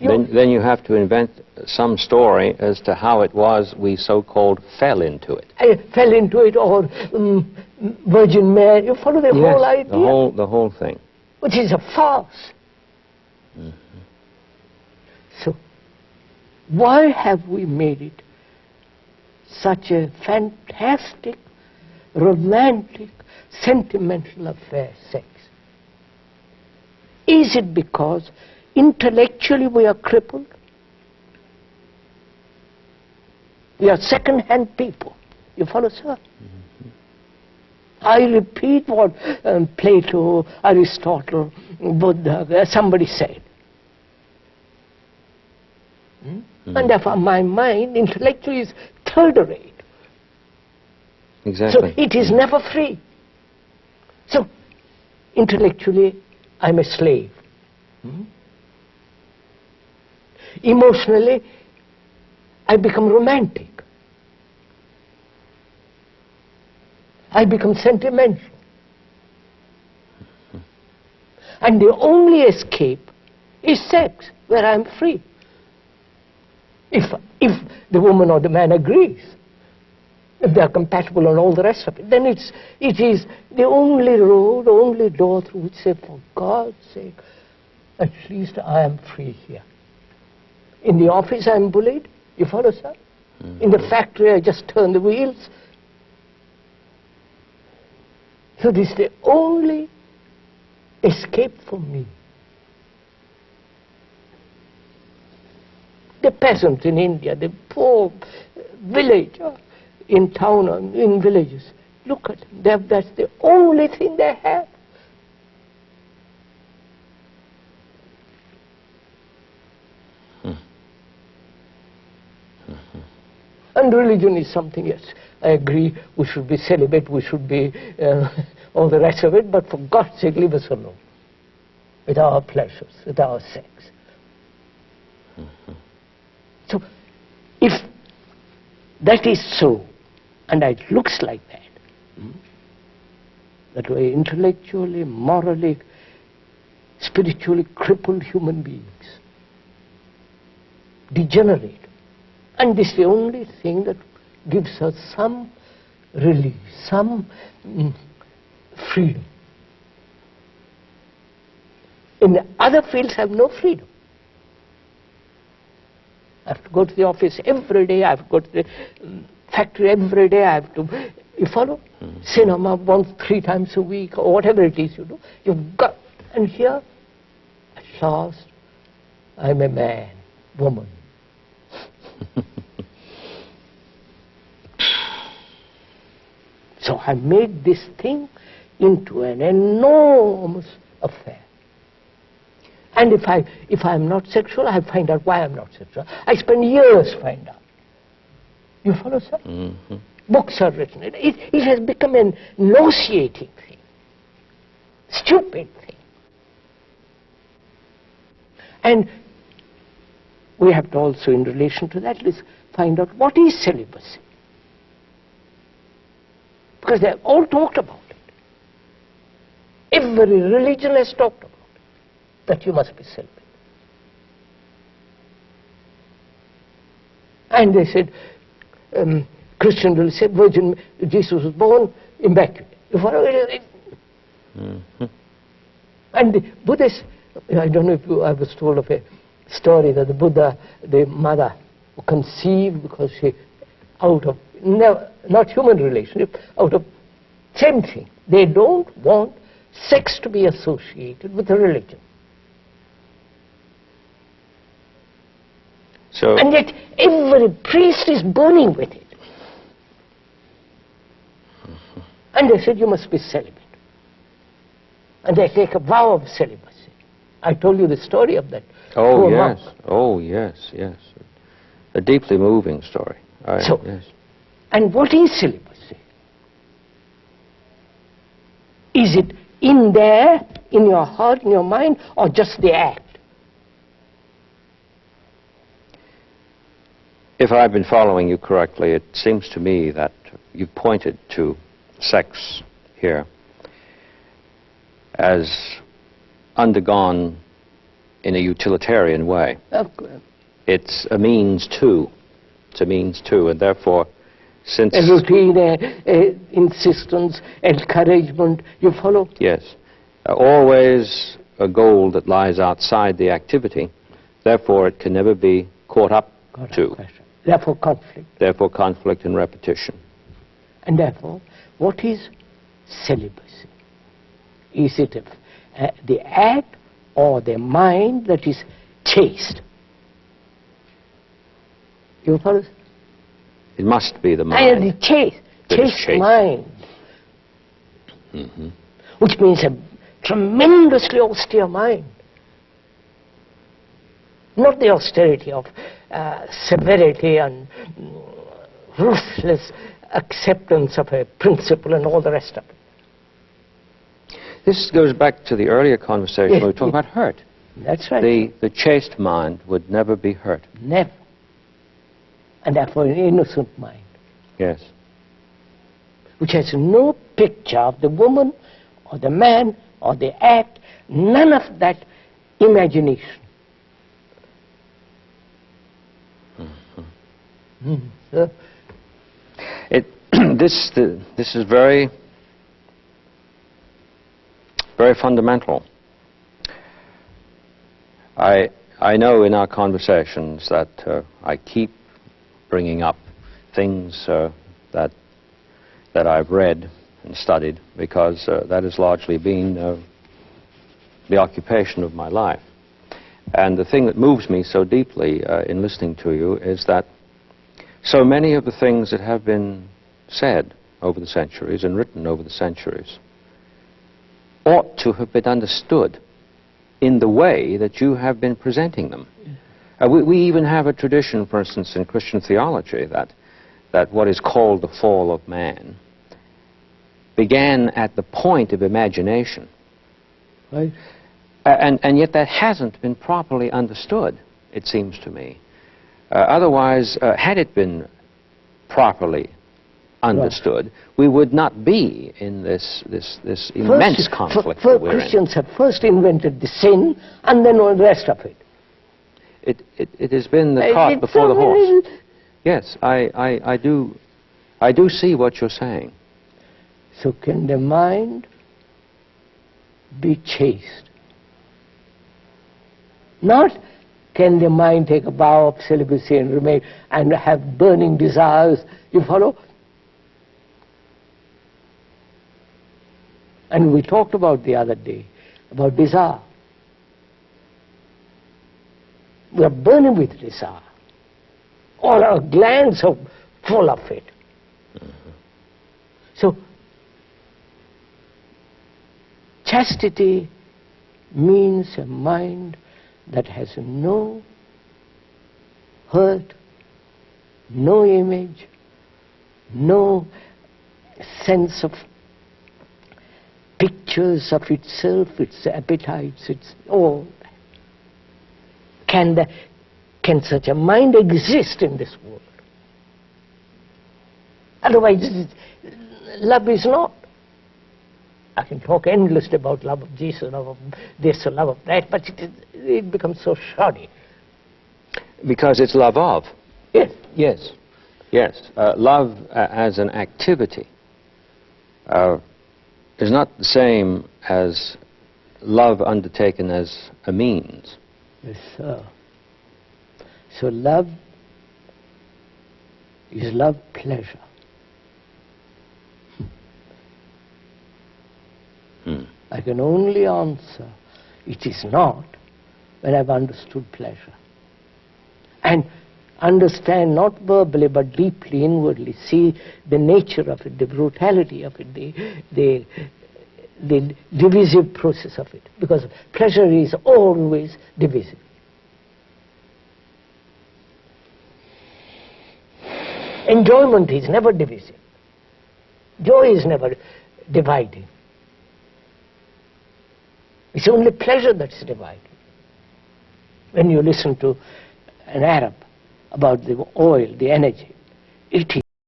Then you have to invent some story as to how it was we so-called fell into it. I fell into it, or Virgin Mary. You follow the whole idea? The whole thing. Which is a farce. Mm-hmm. So, why have we made it such a fantastic, romantic, sentimental affair, sex? Is it because intellectually we are crippled? We are second-hand people. You follow, sir? Mm-hmm. I repeat what Plato, Aristotle, Buddha, somebody said. Mm-hmm. And therefore my mind intellectually is third-rate. Exactly. So it is never free. So intellectually I'm a slave. Mm-hmm. Emotionally I become romantic. I become sentimental. Mm-hmm. And the only escape is sex, where I'm free. If the woman or the man agrees, if they are compatible and all the rest of it, then it is the only road, only door through which say, for God's sake, at least I am free here. In the office I am bullied, you follow, sir? Mm-hmm. In the factory I just turn the wheels. So this is the only escape for me. The peasants in India, the poor villager in town or in villages, look at them, that's the only thing they have. And religion is something, yes, I agree, we should be celibate, we should be all the rest of it, but for God's sake, leave us alone with our pleasures, with our sex. Mm-hmm. So, if that is so, and it looks like that we're intellectually, morally, spiritually crippled human beings, degenerate, and this is the only thing that gives us some relief, some freedom. In the other fields, I have no freedom. I have to go to the office every day, I have to go to the factory every day, I have to, you follow? Mm-hmm. Cinema once, 3 times a week, or whatever it is you do. You've got, and here, at last, I'm a man, woman. So I made this thing into an enormous affair. And if I'm not sexual, I find out why I'm not sexual. I spend years find out. You follow, sir? Mm-hmm. Books are written. It has become an nauseating thing, stupid thing. And we have to also, in relation to that, let's find out what is celibacy. Because they've all talked about it. Every religion has talked about it, that you must be celibate. And they said, Christian will say, Jesus was born immaculate. You follow it? Mm-hmm. And the Buddhists, I don't know if I was told of a story that the Buddha, the mother, conceived because she, out of, not human relationship, out of same thing. They don't want sex to be associated with a religion. So, and yet every priest is burning with it. Mm-hmm. And they said, you must be celibate. And they take a vow of celibacy. I told you the story of that. Oh, yes. Monk. Oh, yes, yes. A deeply moving story. Yes. And what is celibacy? Is it in there, in your heart, in your mind, or just the act? If I've been following you correctly, it seems to me that you pointed to sex here as undergone in a utilitarian way. Of course. It's a means to. It's a means to, and therefore, since... A routine, insistence, encouragement, you follow? Yes. Always a goal that lies outside the activity, therefore it can never be caught up to. Therefore conflict. Therefore conflict and repetition. And therefore, what is celibacy? Is it the act or the mind that is chaste? You follow? It must be the mind. The chaste mind. Mm-hmm. Which means a tremendously austere mind. Not the austerity of severity and ruthless acceptance of a principle and all the rest of it. This goes back to the earlier conversation where we were talking about hurt. That's right. The chaste mind would never be hurt. Never. And therefore an innocent mind. Yes. Which has no picture of the woman or the man or the act, none of that imagination. Mm-hmm. This is very, very fundamental. I know in our conversations that I keep bringing up things that I've read and studied, because that has largely been the occupation of my life. And the thing that moves me so deeply in listening to you is that so many of the things that have been said over the centuries and written over the centuries ought to have been understood in the way that you have been presenting them. We even have a tradition, for instance, in Christian theology, that what is called the fall of man began at the point of imagination. Right. And yet that hasn't been properly understood, it seems to me. Otherwise, had it been properly understood, we would not be in this immense conflict that we're Christians have first invented the sin and then all the rest of it. It has been the cart before the horse. Yes, I do see what you're saying. So can the mind be chaste? Not can the mind take a vow of celibacy and remain and have burning desires, you follow? And we talked about the other day, about desire. We are burning with desire. All our glands are full of it. Mm-hmm. So, chastity means a mind that has no hurt, no image, no sense of pictures of itself, its appetites, its all. Can such a mind exist in this world? Otherwise, love is not. I can talk endlessly about love of Jesus, love of this, love of that, but it becomes so shoddy. Because it's love of. Yes. Yes. Yes. Love as an activity is not the same as love undertaken as a means. Yes, sir. So love is love pleasure. I can only answer, it is not, when I've understood pleasure. And understand not verbally but deeply, inwardly, see the nature of it, the brutality of it, the divisive process of it. Because pleasure is always divisive. Enjoyment is never divisive. Joy is never dividing. It's only pleasure that's dividing. When you listen to an Arab about the oil, the energy, it